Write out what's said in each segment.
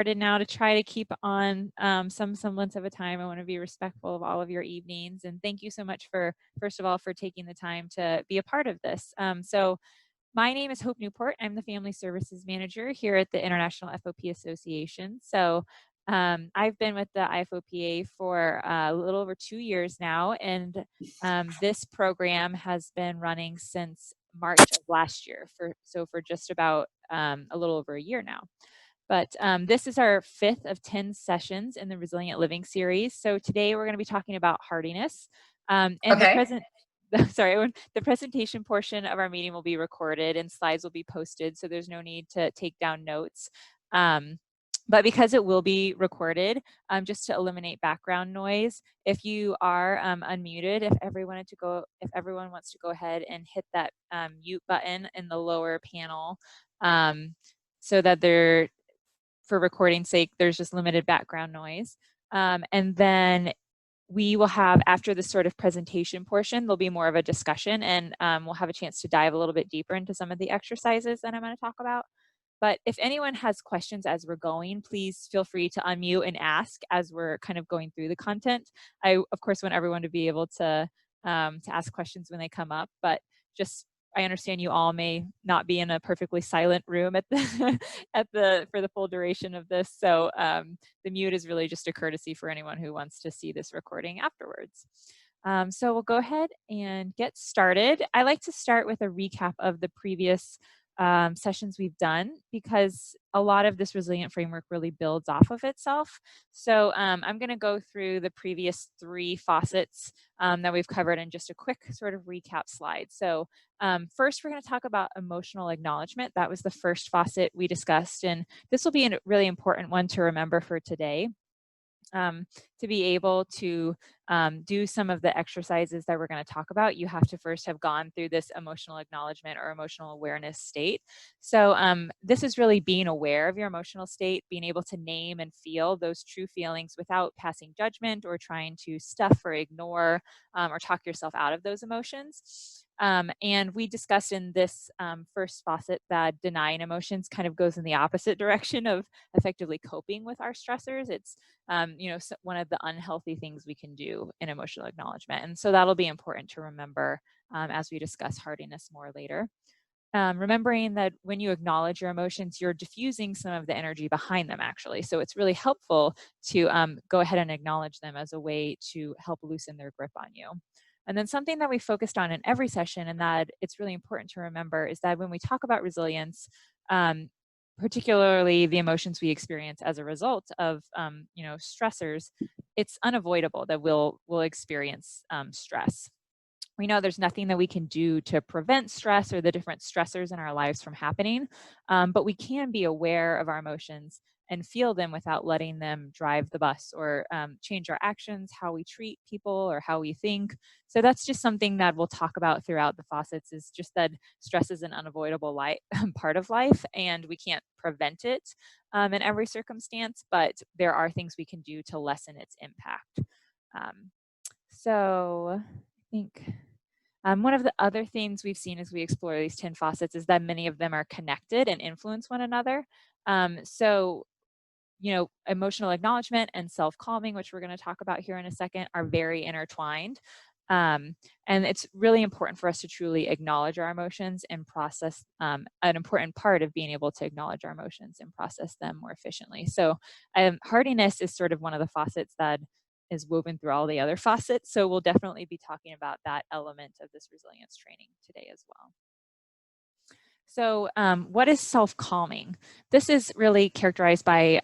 Started now to try to keep on some semblance of a time. I want to be respectful of all of your evenings, and thank you so much for, first of all, for taking the time to be a part of this. So my name is Hope Newport. I'm the Family Services Manager here at the International FOP Association. So I've been with the IFOPA for a little over 2 years now, and this program has been running since March of last year, for just about a little over a year now. But this is our 5th of 10 sessions in the Resilient Living series. So today we're going to be talking about hardiness. And Okay. the presentation portion of our meeting will be recorded and slides will be posted, so there's no need to take down notes. But because it will be recorded, just to eliminate background noise, if you are unmuted, if everyone wants to go ahead and hit that mute button in the lower panel, so that for recording sake, there's just limited background noise. And then we will have, after this sort of presentation portion, there'll be more of a discussion, and we'll have a chance to dive a little bit deeper into some of the exercises that I'm going to talk about. But if anyone has questions as we're going, please feel free to unmute and ask as we're kind of going through the content. I, of course, want everyone to be able to ask questions when they come up, but just I understand you all may not be in a perfectly silent room at the for the full duration of this, so the mute is really just a courtesy for anyone who wants to see this recording afterwards. So we'll go ahead and get started. I like to start with a recap of the previous sessions we've done, because a lot of this resilient framework really builds off of itself. So I'm going to go through the previous 3 faucets that we've covered in just a quick sort of recap slide. So first, we're going to talk about emotional acknowledgement. That was the first faucet we discussed, and this will be a really important one to remember for today. To be able to do some of the exercises that we're going to talk about, you have to first have gone through this emotional acknowledgement or emotional awareness state. So this is really being aware of your emotional state, being able to name and feel those true feelings without passing judgment or trying to stuff or ignore or talk yourself out of those emotions. And we discussed in this first faucet that denying emotions kind of goes in the opposite direction of effectively coping with our stressors. It's one of the unhealthy things we can do in emotional acknowledgement. And so that'll be important to remember as we discuss hardiness more later. Remembering that when you acknowledge your emotions, you're diffusing some of the energy behind them, actually. So it's really helpful to go ahead and acknowledge them as a way to help loosen their grip on you. And then something that we focused on in every session, and that it's really important to remember, is that when we talk about resilience, particularly the emotions we experience as a result of stressors, it's unavoidable that we'll experience stress. We know there's nothing that we can do to prevent stress or the different stressors in our lives from happening, but we can be aware of our emotions and feel them without letting them drive the bus or change our actions, how we treat people, or how we think. So that's just something that we'll talk about throughout the faucets, is just that stress is an unavoidable part of life, and we can't prevent it in every circumstance, but there are things we can do to lessen its impact. So I think one of the other things we've seen as we explore these 10 faucets is that many of them are connected and influence one another. So emotional acknowledgement and self-calming, which we're going to talk about here in a second, are very intertwined. And it's really important for us to truly acknowledge our emotions and process. An important part of being able to acknowledge our emotions and process them more efficiently. So hardiness is sort of one of the faucets that is woven through all the other faucets. So we'll definitely be talking about that element of this resilience training today as well. So what is self-calming? This is really characterized by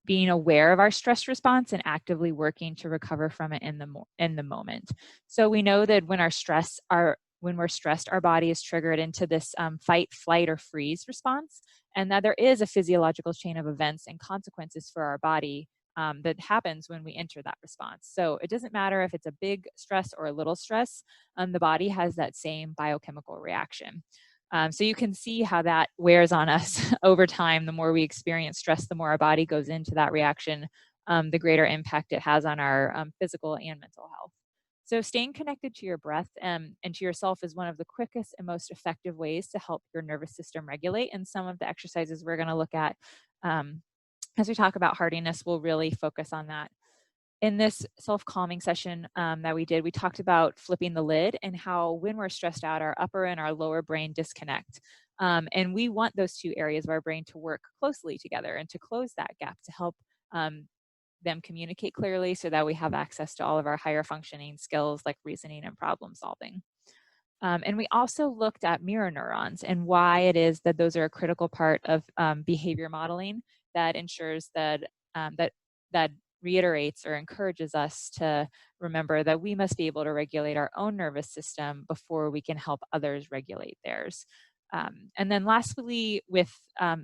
being aware of our stress response and actively working to recover from it in the moment. So we know that when we're stressed, our body is triggered into this fight, flight, or freeze response, and that there is a physiological chain of events and consequences for our body that happens when we enter that response. So it doesn't matter if it's a big stress or a little stress, the body has that same biochemical reaction. So you can see how that wears on us over time. The more we experience stress, the more our body goes into that reaction, the greater impact it has on our physical and mental health. So staying connected to your breath and to yourself is one of the quickest and most effective ways to help your nervous system regulate. And some of the exercises we're going to look at as we talk about hardiness, we'll really focus on that. In this self-calming session that we did, we talked about flipping the lid and how when we're stressed out, our upper and our lower brain disconnect. And we want those two areas of our brain to work closely together and to close that gap to help them communicate clearly so that we have access to all of our higher functioning skills like reasoning and problem solving. And we also looked at mirror neurons and why it is that those are a critical part of behavior modeling that ensures that that reiterates or encourages us to remember that we must be able to regulate our own nervous system before we can help others regulate theirs. And then lastly, with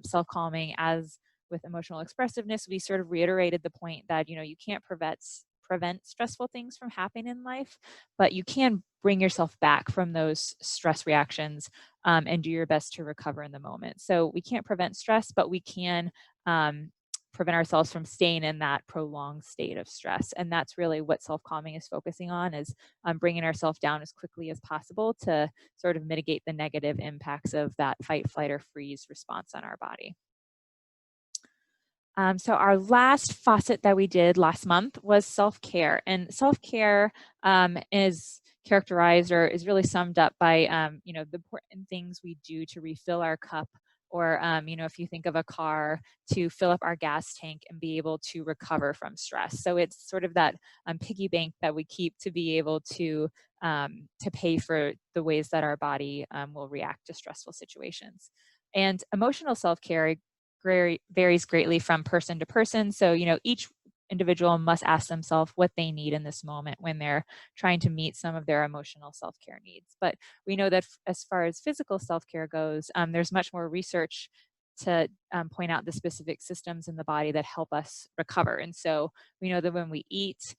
self-calming, as with emotional expressiveness, we sort of reiterated the point that, you know, you can't prevent stressful things from happening in life, but you can bring yourself back from those stress reactions and do your best to recover in the moment. So we can't prevent stress, but we can prevent ourselves from staying in that prolonged state of stress. And that's really what self-calming is focusing on, is bringing ourselves down as quickly as possible to sort of mitigate the negative impacts of that fight, flight, or freeze response on our body. So our last facet that we did last month was self-care, and self-care is characterized or is really summed up by you know, the important things we do to refill our cup, or you know, if you think of a car, to fill up our gas tank and be able to recover from stress. So it's sort of that piggy bank that we keep to be able to pay for the ways that our body will react to stressful situations. And emotional self-care varies greatly from person to person. So, you know, each individual must ask themselves what they need in this moment when they're trying to meet some of their emotional self-care needs. But we know that as far as physical self-care goes, there's much more research to point out the specific systems in the body that help us recover. And so we know that when we eat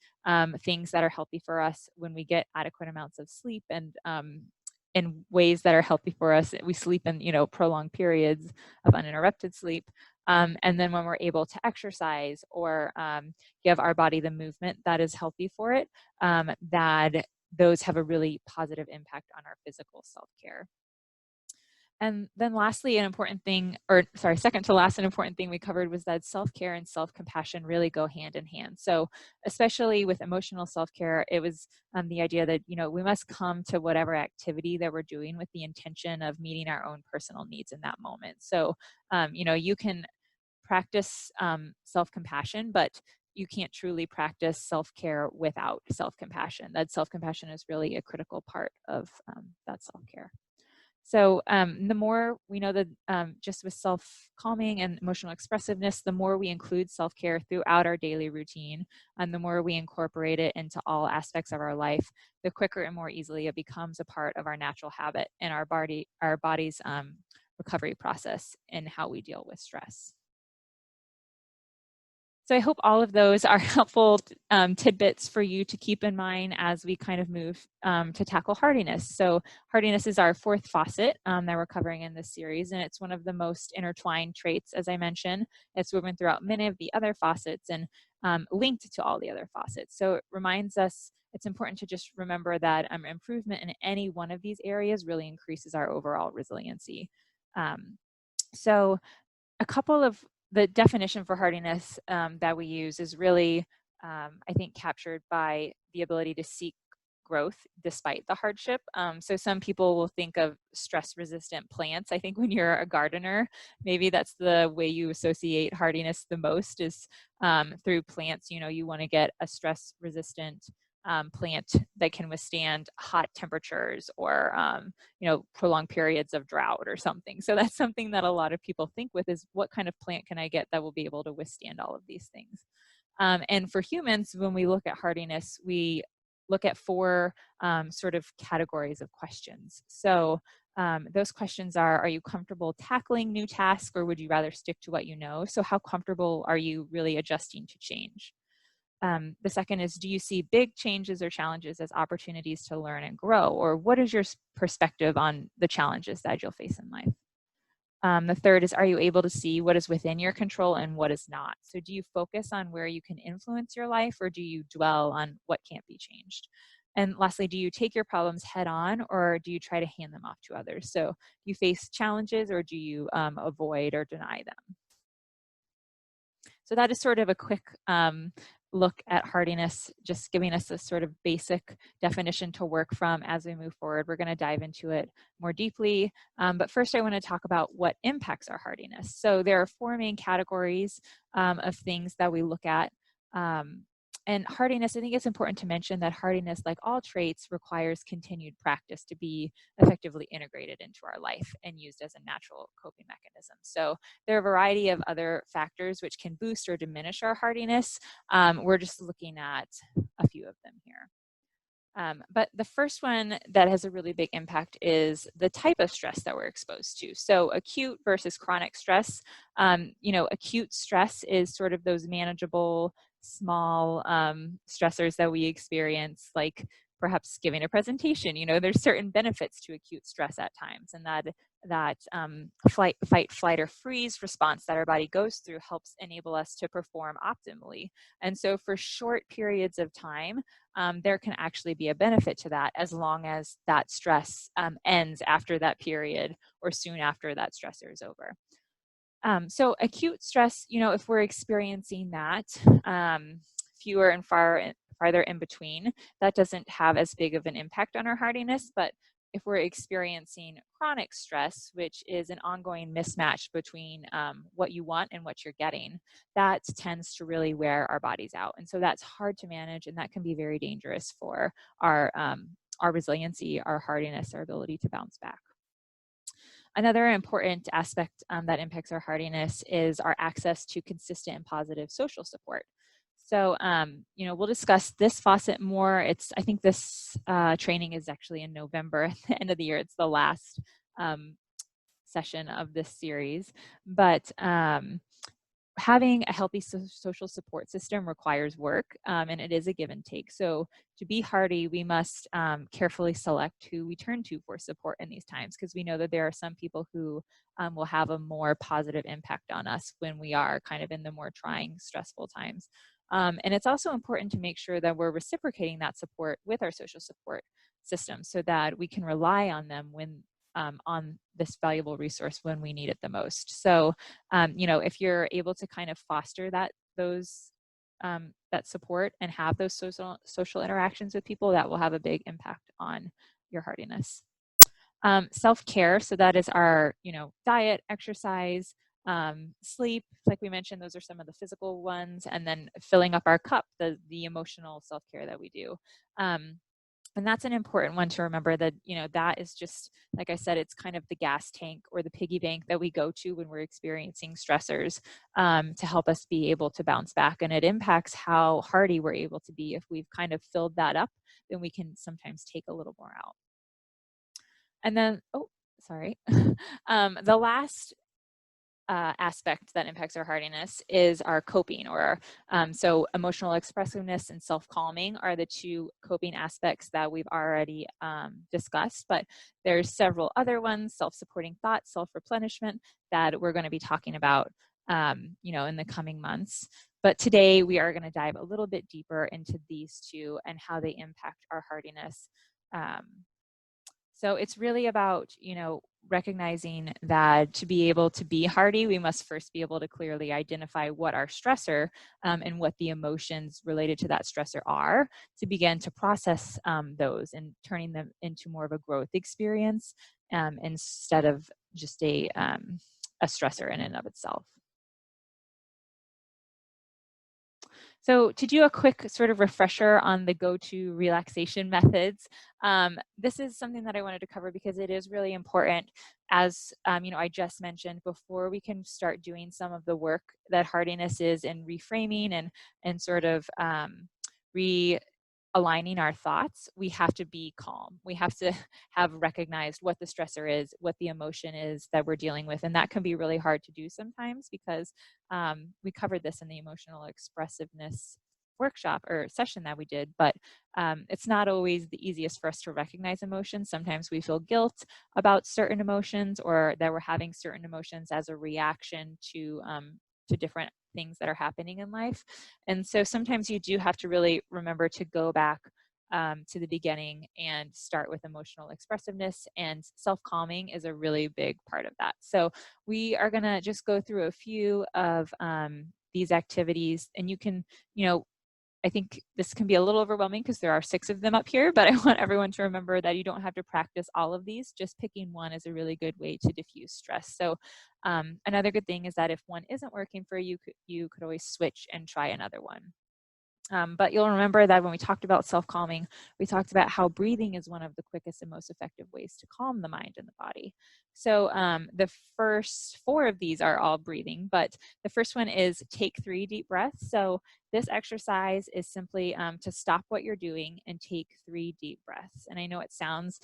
things that are healthy for us, when we get adequate amounts of sleep and in ways that are healthy for us, we sleep in, you know, prolonged periods of uninterrupted sleep. And then when we're able to exercise or give our body the movement that is healthy for it, that those have a really positive impact on our physical self-care. And then lastly, an important thing, or sorry, second to last, an important thing we covered was that self-care and self-compassion really go hand in hand. So especially with emotional self-care, it was the idea that, you know, we must come to whatever activity that we're doing with the intention of meeting our own personal needs in that moment. So, you know, you can practice self-compassion, but you can't truly practice self-care without self-compassion. That self-compassion is really a critical part of that self-care. So the more we know that just with self-calming and emotional expressiveness, the more we include self-care throughout our daily routine, and the more we incorporate it into all aspects of our life, the quicker and more easily it becomes a part of our natural habit and our body's recovery process and how we deal with stress. So I hope all of those are helpful tidbits for you to keep in mind as we kind of move to tackle hardiness. So hardiness is our fourth facet that we're covering in this series, and it's one of the most intertwined traits, as I mentioned. It's woven throughout many of the other facets and linked to all the other facets. So it reminds us, it's important to just remember that improvement in any one of these areas really increases our overall resiliency. So a couple of the definition for hardiness that we use is really, I think, captured by the ability to seek growth despite the hardship. So some people will think of stress-resistant plants. I think when you're a gardener, maybe that's the way you associate hardiness the most, is through plants. You know, you want to get a stress-resistant plant that can withstand hot temperatures or you know, prolonged periods of drought or something. So that's something that a lot of people think with, is what kind of plant can I get that will be able to withstand all of these things. And for humans, when we look at hardiness, we look at four sort of categories of questions. So those questions are you comfortable tackling new tasks, or would you rather stick to what you know? So how comfortable are you really adjusting to change? The second is, do you see big changes or challenges as opportunities to learn and grow? Or what is your perspective on the challenges that you'll face in life? The third is, are you able to see what is within your control and what is not? So do you focus on where you can influence your life, or do you dwell on what can't be changed? And lastly, do you take your problems head on, or do you try to hand them off to others? So do you face challenges, or do you avoid or deny them? So that is sort of a quick look at hardiness, just giving us a sort of basic definition to work from. As we move forward, we're going to dive into it more deeply. But first, I want to talk about what impacts our hardiness. So there are four main categories of things that we look at. And hardiness, I think it's important to mention that hardiness, like all traits, requires continued practice to be effectively integrated into our life and used as a natural coping mechanism. So there are a variety of other factors which can boost or diminish our hardiness. We're just looking at a few of them here. But the first one that has a really big impact is the type of stress that we're exposed to. So acute versus chronic stress. Acute stress is sort of those manageable, small stressors that we experience, like perhaps giving a presentation. There's certain benefits to acute stress at times, and that fight, flight, or freeze response that our body goes through helps enable us to perform optimally. And so for short periods of time, there can actually be a benefit to that as long as that stress ends after that period or soon after that stressor is over. So acute stress, if we're experiencing that, fewer and farther in between, that doesn't have as big of an impact on our hardiness. But if we're experiencing chronic stress, which is an ongoing mismatch between what you want and what you're getting, that tends to really wear our bodies out. And so that's hard to manage, and that can be very dangerous for our resiliency, our hardiness, our ability to bounce back. Another important aspect that impacts our hardiness is our access to consistent and positive social support. So, we'll discuss this faucet more. I think this training is actually in November at the end of the year. It's the last session of this series. But having a healthy social support system requires work, and it is a give and take. So to be hardy, we must carefully select who we turn to for support in these times, because we know that there are some people who will have a more positive impact on us when we are kind of in the more trying, stressful times. And it's also important to make sure that we're reciprocating that support with our social support system so that we can rely on them on this valuable resource when we need it the most. So, if you're able to kind of foster that support and have those social interactions with people, that will have a big impact on your hardiness. Self-care, so that is our, diet, exercise, sleep, like we mentioned, those are some of the physical ones, and then filling up our cup, the emotional self-care that we do. And that's an important one to remember, that, that is just, like I said, it's kind of the gas tank or the piggy bank that we go to when we're experiencing stressors to help us be able to bounce back. And it impacts how hardy we're able to be. If we've kind of filled that up, then we can sometimes take a little more out. And then, the last aspect that impacts our hardiness is our coping, or so emotional expressiveness and self-calming are the two coping aspects that we've already discussed, but there's several other ones: self-supporting thoughts, self-replenishment, that we're going to be talking about in the coming months. But today we are going to dive a little bit deeper into these two and how they impact our hardiness. So it's really about, recognizing that to be able to be hardy, we must first be able to clearly identify what our stressor and what the emotions related to that stressor are, to begin to process those and turning them into more of a growth experience instead of just a stressor in and of itself. So to do a quick sort of refresher on the go-to relaxation methods, this is something that I wanted to cover because it is really important. As I just mentioned, before we can start doing some of the work that hardiness is in reframing and sort of realigning our thoughts, we have to be calm. We have to have recognized what the stressor is, what the emotion is that we're dealing with. And that can be really hard to do sometimes because we covered this in the emotional expressiveness workshop or session that we did, but it's not always the easiest for us to recognize emotions. Sometimes we feel guilt about certain emotions, or that we're having certain emotions as a reaction to different things that are happening in life. And so sometimes you do have to really remember to go back to the beginning and start with emotional expressiveness, and self-calming is a really big part of that. So we are going to just go through a few of these activities, and you can, I think this can be a little overwhelming because there are 6 of them up here, but I want everyone to remember that you don't have to practice all of these. Just picking one is a really good way to diffuse stress. So another good thing is that if one isn't working for you, you could always switch and try another one. But you'll remember that when we talked about self-calming, we talked about how breathing is one of the quickest and most effective ways to calm the mind and the body. So the first 4 of these are all breathing, but the first one is take 3 deep breaths. So this exercise is simply to stop what you're doing and take 3 deep breaths. And I know it sounds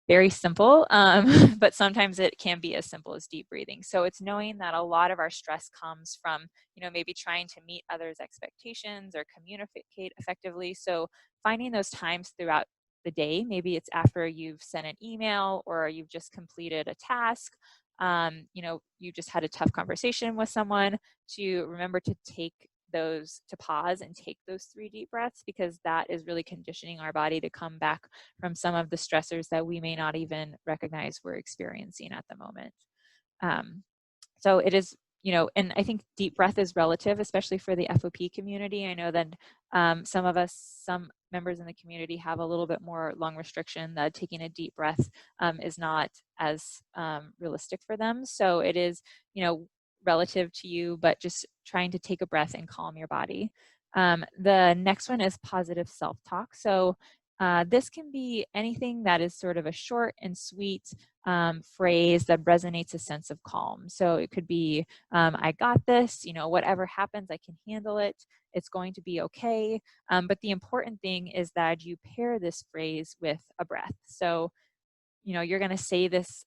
very simple, but sometimes it can be as simple as deep breathing. So it's knowing that a lot of our stress comes from, maybe trying to meet others' expectations or communicate effectively. So finding those times throughout the day, maybe it's after you've sent an email or you've just completed a task, you just had a tough conversation with someone, to remember to pause and take those 3 deep breaths, because that is really conditioning our body to come back from some of the stressors that we may not even recognize we're experiencing at the moment. So it is, and I think deep breath is relative, especially for the FOP community. I know that some members in the community have a little bit more lung restriction, that taking a deep breath is not as realistic for them. So it is, relative to you, but just trying to take a breath and calm your body. The next one is positive self-talk. So this can be anything that is sort of a short and sweet phrase that resonates a sense of calm. So it could be, I got this, whatever happens, I can handle it. It's going to be okay. But the important thing is that you pair this phrase with a breath. So, you're going to say this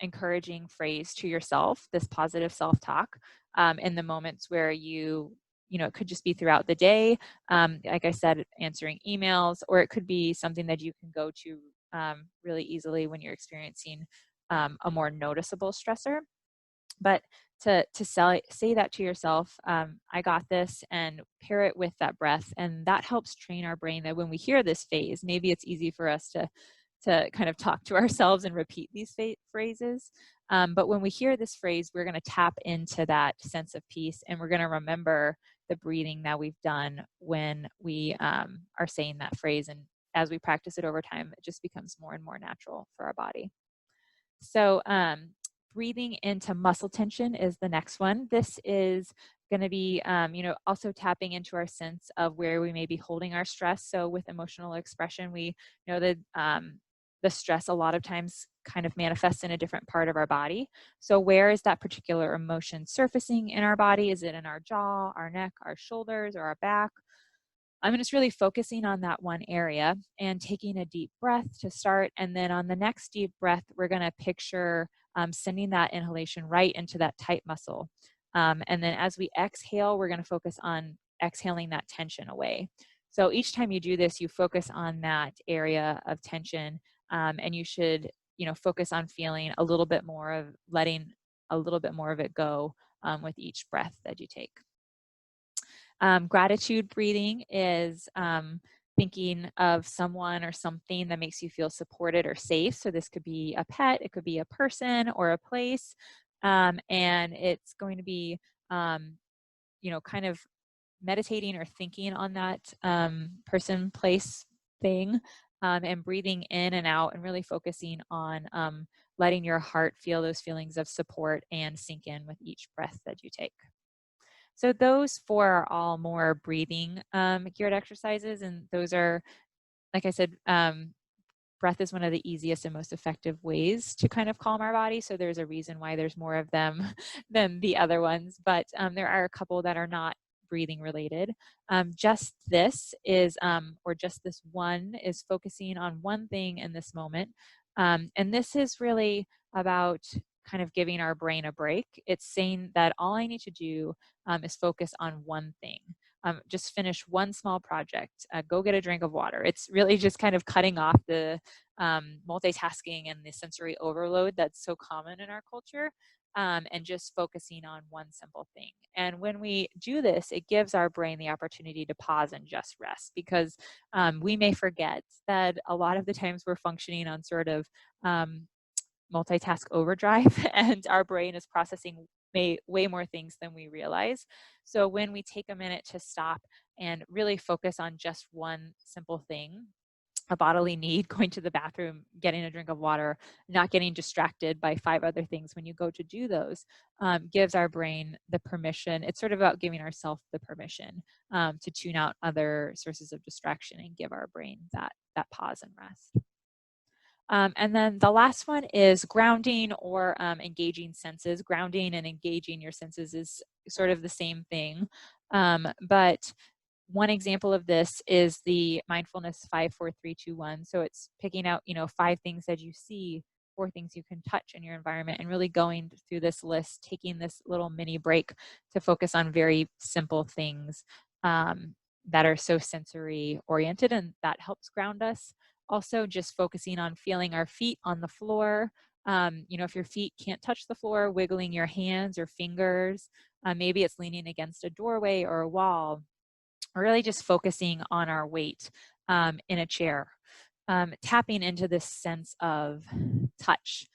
encouraging phrase to yourself, this positive self-talk, in the moments where it could just be throughout the day, like I said, answering emails, or it could be something that you can go to really easily when you're experiencing a more noticeable stressor. But to say that to yourself, I got this, and pair it with that breath, and that helps train our brain that when we hear this phase, maybe it's easy for us to kind of talk to ourselves and repeat these phrases. But when we hear this phrase, we're going to tap into that sense of peace, and we're going to remember the breathing that we've done when we are saying that phrase. And as we practice it over time, it just becomes more and more natural for our body. So breathing into muscle tension is the next one. This is going to be, also tapping into our sense of where we may be holding our stress. So with emotional expression, we know that the stress a lot of times kind of manifests in a different part of our body. So where is that particular emotion surfacing in our body? Is it in our jaw, our neck, our shoulders, or our back? I'm just really focusing on that one area and taking a deep breath to start. And then on the next deep breath, we're going to picture sending that inhalation right into that tight muscle. And then as we exhale, we're going to focus on exhaling that tension away. So each time you do this, you focus on that area of tension, and you should, focus on feeling a little bit more of letting a little bit more of it go with each breath that you take. Gratitude breathing is thinking of someone or something that makes you feel supported or safe. So this could be a pet, it could be a person or a place. And it's going to be, kind of meditating or thinking on that person, place, thing, and breathing in and out, and really focusing on letting your heart feel those feelings of support and sink in with each breath that you take. So those 4 are all more breathing geared exercises, and those are, like I said, breath is one of the easiest and most effective ways to kind of calm our body. So there's a reason why there's more of them than the other ones, but there are a couple that are not breathing related. Just this one is focusing on one thing in this moment. And this is really about kind of giving our brain a break. It's saying that all I need to do is focus on one thing. Just finish one small project, go get a drink of water. It's really just kind of cutting off the multitasking and the sensory overload that's so common in our culture, and just focusing on one simple thing. And when we do this, it gives our brain the opportunity to pause and just rest, because we may forget that a lot of the times we're functioning on sort of multitask overdrive and our brain is processing way more things than we realize. So when we take a minute to stop and really focus on just one simple thing, a bodily need, going to the bathroom, getting a drink of water, not getting distracted by 5 other things when you go to do those, gives our brain the permission. It's sort of about giving ourselves the permission to tune out other sources of distraction and give our brain that pause and rest. And then the last one is grounding or engaging senses. Grounding and engaging your senses is sort of the same thing, but one example of this is the mindfulness 5, 4, 3, 2, 1. So it's picking out, 5 things that you see, 4 things you can touch in your environment, and really going through this list, taking this little mini break to focus on very simple things that are so sensory oriented, and that helps ground us. Also, just focusing on feeling our feet on the floor. If your feet can't touch the floor, wiggling your hands or fingers. Maybe it's leaning against a doorway or a wall. Or really just focusing on our weight in a chair. Tapping into this sense of touch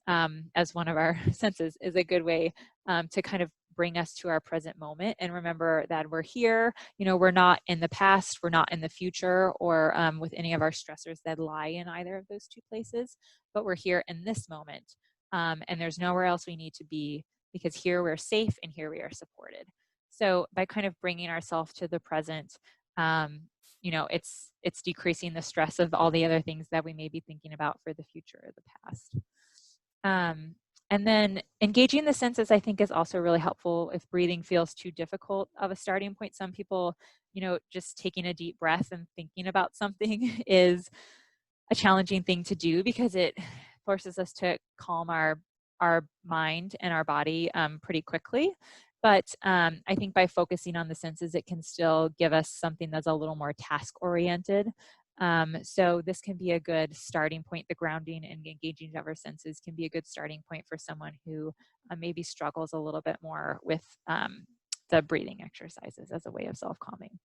as one of our senses is a good way to kind of bring us to our present moment and remember that we're here. We're not in the past, we're not in the future, or with any of our stressors that lie in either of those 2 places, but we're here in this moment. And there's nowhere else we need to be, because here we're safe and here we are supported. So by kind of bringing ourselves to the present, it's decreasing the stress of all the other things that we may be thinking about for the future or the past. And then engaging the senses, I think, is also really helpful if breathing feels too difficult of a starting point. Some people, just taking a deep breath and thinking about something is a challenging thing to do because it forces us to calm our mind and our body pretty quickly. But I think by focusing on the senses, it can still give us something that's a little more task-oriented. So this can be a good starting point. The grounding and engaging of our senses can be a good starting point for someone who maybe struggles a little bit more with the breathing exercises as a way of self-calming.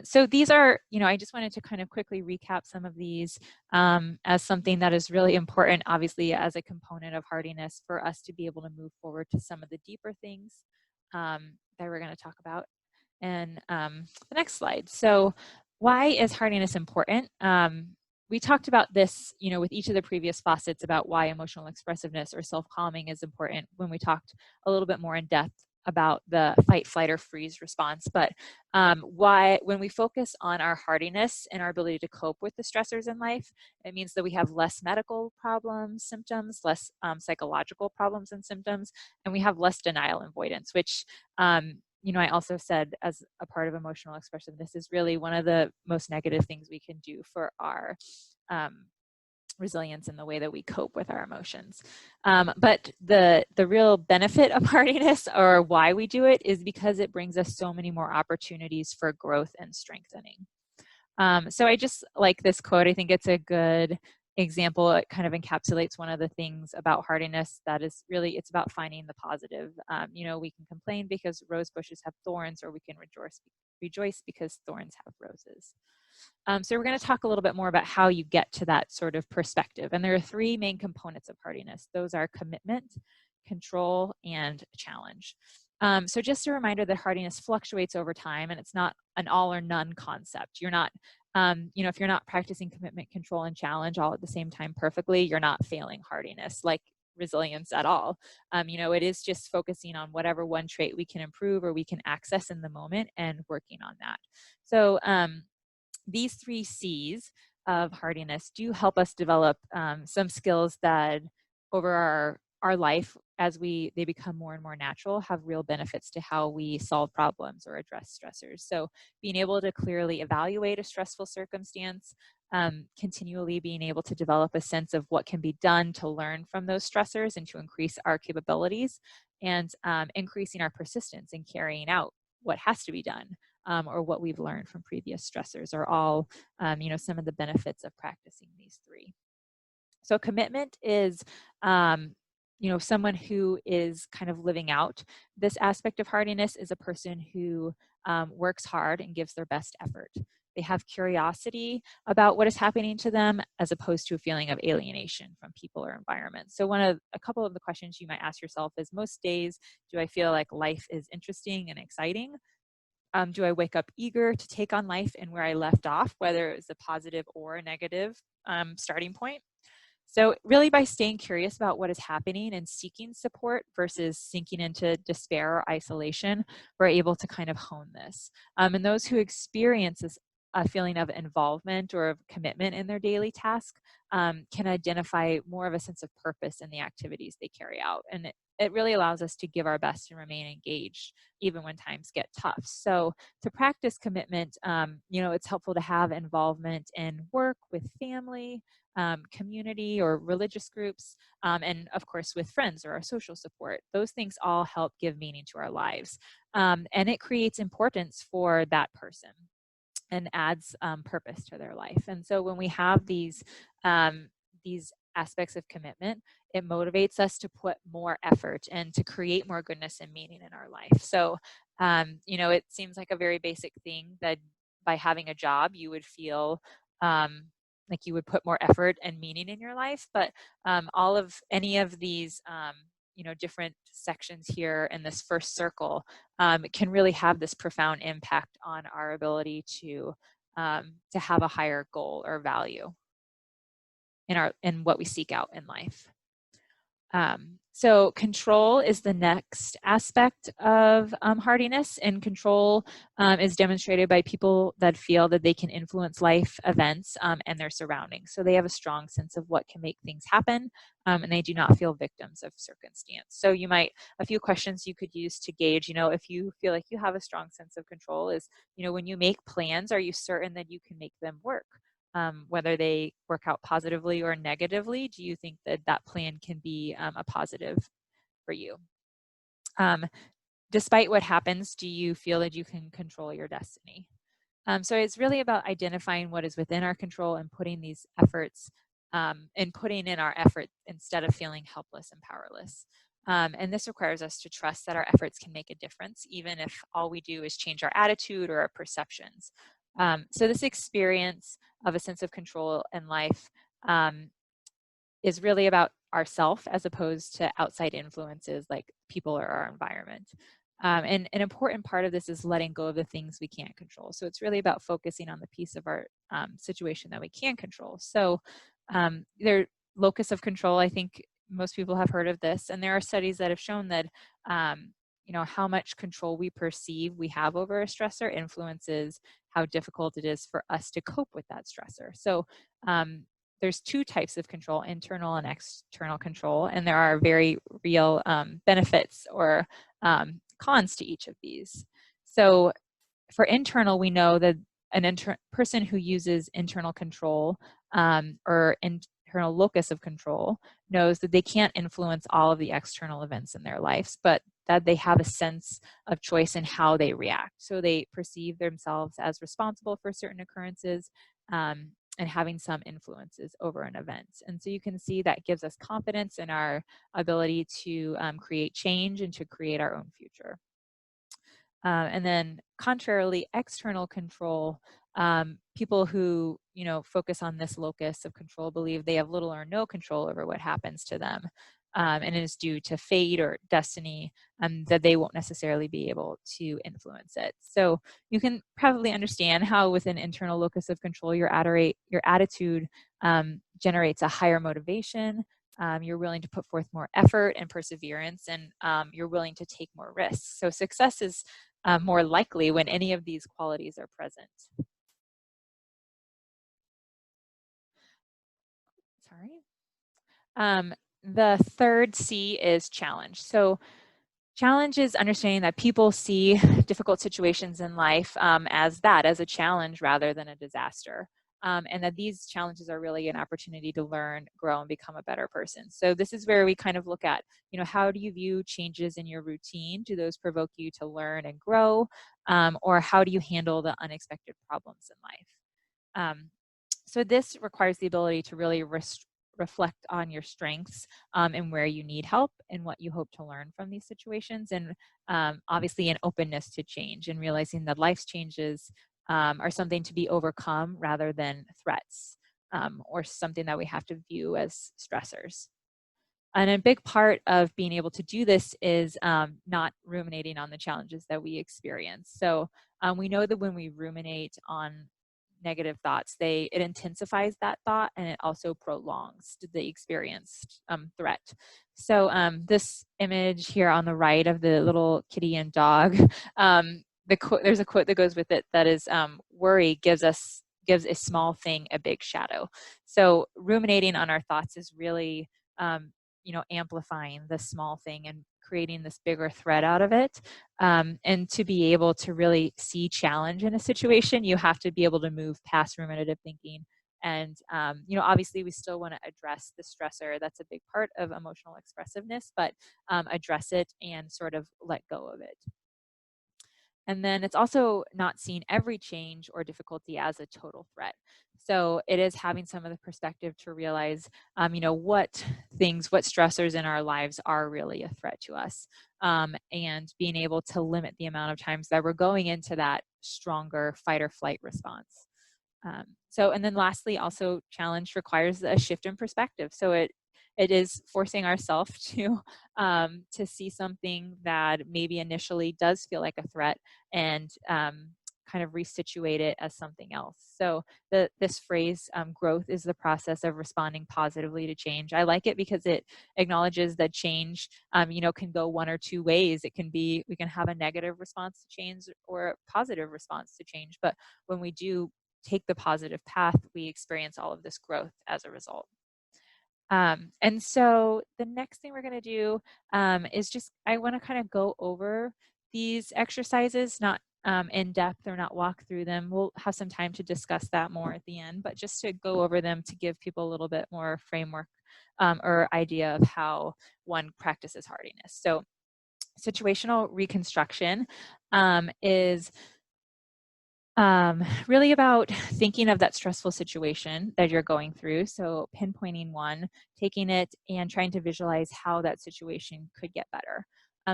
So these are, I just wanted to kind of quickly recap some of these as something that is really important, obviously, as a component of hardiness for us to be able to move forward to some of the deeper things that we're going to talk about. And the next slide. So why is hardiness important? We talked about this, with each of the previous facets about why emotional expressiveness or self-calming is important when we talked a little bit more in depth about the fight, flight, or freeze response. But why, when we focus on our hardiness and our ability to cope with the stressors in life, it means that we have less medical problems, symptoms, less psychological problems and symptoms, and we have less denial and avoidance, which I also said as a part of emotional expressiveness is really one of the most negative things we can do for our resilience in the way that we cope with our emotions. But the real benefit of hardiness, or why we do it, is because it brings us so many more opportunities for growth and strengthening. So I just like this quote. I think it's a good example. It kind of encapsulates one of the things about hardiness that is really, it's about finding the positive. We can complain because rose bushes have thorns, or we can rejoice because thorns have roses. So we're going to talk a little bit more about how you get to that sort of perspective. And there are 3 main components of hardiness. Those are commitment, control, and challenge. So just a reminder that hardiness fluctuates over time, and it's not an all or none concept. You're not, if you're not practicing commitment, control, and challenge all at the same time perfectly, you're not failing hardiness like resilience at all. It is just focusing on whatever one trait we can improve or we can access in the moment and working on that. So these 3 C's of hardiness do help us develop some skills that over our life, as they become more and more natural, have real benefits to how we solve problems or address stressors. So being able to clearly evaluate a stressful circumstance, continually being able to develop a sense of what can be done to learn from those stressors and to increase our capabilities, and increasing our persistence in carrying out what has to be done. Or what we've learned from previous stressors are all, some of the benefits of practicing these 3. So commitment is, someone who is kind of living out this aspect of hardiness is a person who works hard and gives their best effort. They have curiosity about what is happening to them as opposed to a feeling of alienation from people or environment. So a couple of the questions you might ask yourself is, most days, do I feel like life is interesting and exciting? Do I wake up eager to take on life and where I left off, whether it was a positive or a negative starting point? So really, by staying curious about what is happening and seeking support versus sinking into despair or isolation, we're able to kind of hone this. And those who experience this a feeling of involvement or of commitment in their daily task can identify more of a sense of purpose in the activities they carry out. And it really allows us to give our best and remain engaged even when times get tough. So to practice commitment, it's helpful to have involvement in work, with family, community or religious groups, and of course with friends or our social support. Those things all help give meaning to our lives. And it creates importance for that person and adds purpose to their life. And so when we have these aspects of commitment, it motivates us to put more effort and to create more goodness and meaning in our life. So, it seems like a very basic thing that by having a job, you would feel like you would put more effort and meaning in your life. But any of these, different sections here in this first circle can really have this profound impact on our ability to have a higher goal or value in what we seek out in life. So control is the next aspect of hardiness, and control is demonstrated by people that feel that they can influence life events and their surroundings. So they have a strong sense of what can make things happen, and they do not feel victims of circumstance. So a few questions you could use to gauge, if you feel like you have a strong sense of control is, when you make plans, are you certain that you can make them work? Whether they work out positively or negatively, do you think that that plan can be a positive for you? Despite what happens, do you feel that you can control your destiny? So it's really about identifying what is within our control and putting these efforts and putting in our effort instead of feeling helpless and powerless. And this requires us to trust that our efforts can make a difference, even if all we do is change our attitude or our perceptions. So this experience of a sense of control in life is really about ourself as opposed to outside influences like people or our environment. And an important part of this is letting go of the things we can't control. So it's really about focusing on the piece of our situation that we can control. So their locus of control, I think most people have heard of this, and there are studies that have shown that how much control we perceive we have over a stressor influences how difficult it is for us to cope with that stressor. So there's two types of control, internal and external control, and there are very real benefits or cons to each of these. So for internal, we know that an person who uses internal control or internal locus of control knows that they can't influence all of the external events in their lives, but that they have a sense of choice in how they react. So they perceive themselves as responsible for certain occurrences and having some influences over an event. And so you can see that gives us confidence in our ability to create change and to create our own future. And then contrarily, external control, people who, focus on this locus of control believe they have little or no control over what happens to them. And it is due to fate or destiny that they won't necessarily be able to influence it. So you can probably understand how with an internal locus of control, your attitude generates a higher motivation. You're willing to put forth more effort and perseverance, and you're willing to take more risks. So success is more likely when any of these qualities are present. Sorry. The third C is challenge. So challenge is understanding that people see difficult situations in life as a challenge rather than a disaster. And that these challenges are really an opportunity to learn, grow, and become a better person. So this is where we kind of look at, how do you view changes in your routine? Do those provoke you to learn and grow? Or how do you handle the unexpected problems in life? So this requires the ability to really reflect on your strengths and where you need help and what you hope to learn from these situations, and obviously an openness to change and realizing that life's changes are something to be overcome rather than threats, or something that we have to view as stressors. And a big part of being able to do this is not ruminating on the challenges that we experience. So we know that when we ruminate on negative thoughts, it intensifies that thought, and it also prolongs the experienced threat. So this image here on the right of the little kitty and dog, there's a quote that goes with it that is, worry gives a small thing a big shadow. So ruminating on our thoughts is really amplifying the small thing and creating this bigger threat out of it. And to be able to really see challenge in a situation, you have to be able to move past ruminative thinking. And, obviously we still want to address the stressor. That's a big part of emotional expressiveness, but address it and sort of let go of it. And then it's also not seeing every change or difficulty as a total threat. So it is having some of the perspective to realize, what stressors in our lives are really a threat to us, and being able to limit the amount of times that we're going into that stronger fight or flight response. And then lastly, also challenge requires a shift in perspective. So it is forcing ourselves to see something that maybe initially does feel like a threat, and kind of resituate it as something else. So this phrase, growth is the process of responding positively to change. I like it because it acknowledges that change, can go one or two ways. We can have a negative response to change or a positive response to change. But when we do take the positive path, we experience all of this growth as a result. And so the next thing we're going to do is I want to kind of go over these exercises, not in depth or not walk through them. We'll have some time to discuss that more at the end, but just to go over them to give people a little bit more framework or idea of how one practices hardiness. So situational reconstruction is really about thinking of that stressful situation that you're going through. So pinpointing one, taking it and trying to visualize how that situation could get better.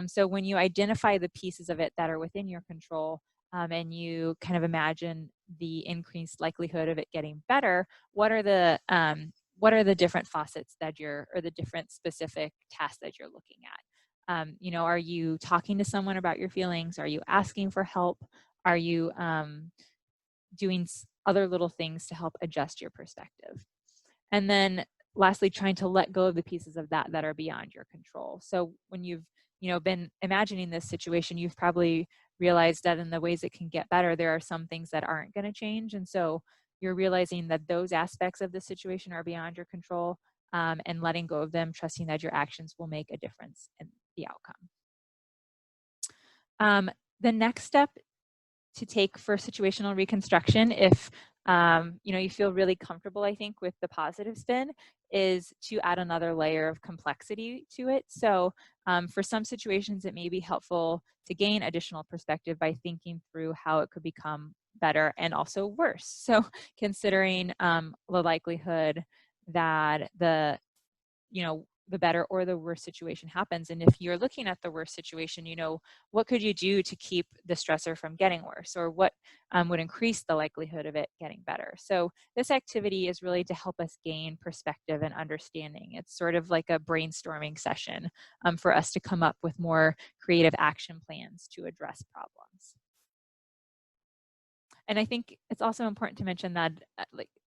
So when you identify the pieces of it that are within your control, and you kind of imagine the increased likelihood of it getting better, what are the different facets or the different specific tasks that you're looking at? Are you talking to someone about your feelings? Are you asking for help? Are you doing other little things to help adjust your perspective? And then lastly, trying to let go of the pieces of that are beyond your control. So when you've been imagining this situation, you've probably realized that in the ways it can get better, there are some things that aren't going to change. And so you're realizing that those aspects of the situation are beyond your control, and letting go of them, trusting that your actions will make a difference in the outcome. The next step to take for situational reconstruction, if you feel really comfortable, I think, with the positive spin, is to add another layer of complexity to it. So for some situations, it may be helpful to gain additional perspective by thinking through how it could become better and also worse. So considering the likelihood that the better or the worst situation happens. And if you're looking at the worst situation, what could you do to keep the stressor from getting worse, or what would increase the likelihood of it getting better? So this activity is really to help us gain perspective and understanding. It's sort of like a brainstorming session for us to come up with more creative action plans to address problems. And I think it's also important to mention that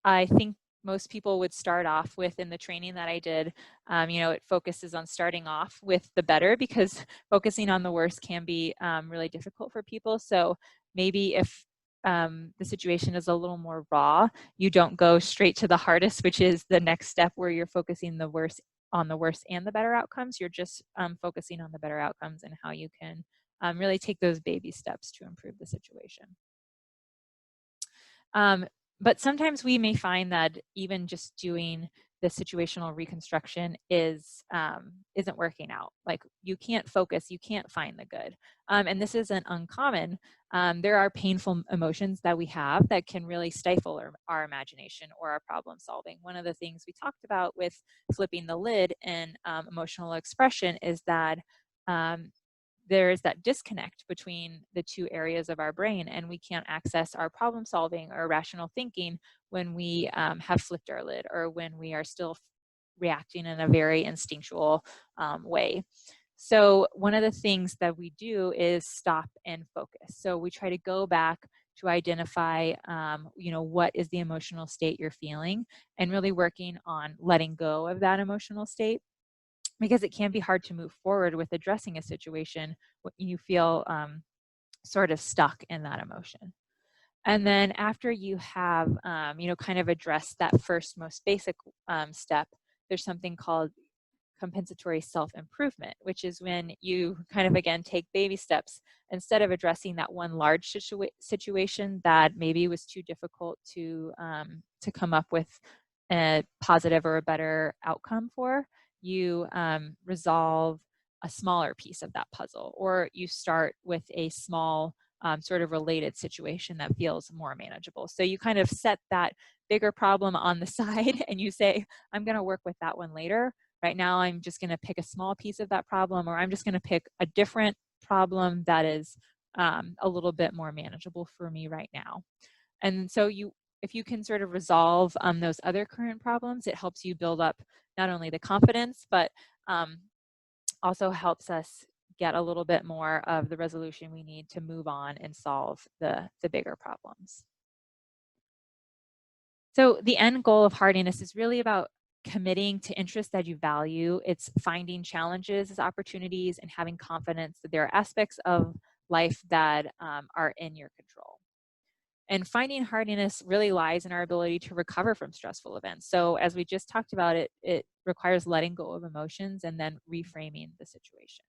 I think most people would start off with, in the training that I did, it focuses on starting off with the better, because focusing on the worst can be really difficult for people. So maybe if the situation is a little more raw, you don't go straight to the hardest, which is the next step where you're focusing on the worst and the better outcomes. You're just focusing on the better outcomes and how you can really take those baby steps to improve the situation. But sometimes we may find that even just doing the situational reconstruction isn't working out. Like, you can't focus, you can't find the good. And this isn't uncommon. There are painful emotions that we have that can really stifle our imagination or our problem solving. One of the things we talked about with flipping the lid and emotional expression is that there's that disconnect between the two areas of our brain, and we can't access our problem solving or rational thinking when we have flipped our lid, or when we are still reacting in a very instinctual way. So one of the things that we do is stop and focus. So we try to go back to identify, what is the emotional state you're feeling, and really working on letting go of that emotional state, because it can be hard to move forward with addressing a situation when you feel sort of stuck in that emotion. And then after you have, kind of addressed that first most basic step, there's something called compensatory self-improvement, which is when you kind of, again, take baby steps. Instead of addressing that one large situation that maybe was too difficult to come up with a positive or a better outcome for, you resolve a smaller piece of that puzzle, or you start with a small sort of related situation that feels more manageable. So you kind of set that bigger problem on the side and you say, I'm going to work with that one later. Right now, I'm just going to pick a small piece of that problem, or I'm just going to pick a different problem that is a little bit more manageable for me right now. And so if you can sort of resolve those other current problems, it helps you build up not only the confidence, but also helps us get a little bit more of the resolution we need to move on and solve the bigger problems. So the end goal of Hardiness is really about committing to interests that you value. It's finding challenges as opportunities and having confidence that there are aspects of life that are in your control. And finding Hardiness really lies in our ability to recover from stressful events. So as we just talked about, it requires letting go of emotions and then reframing the situation.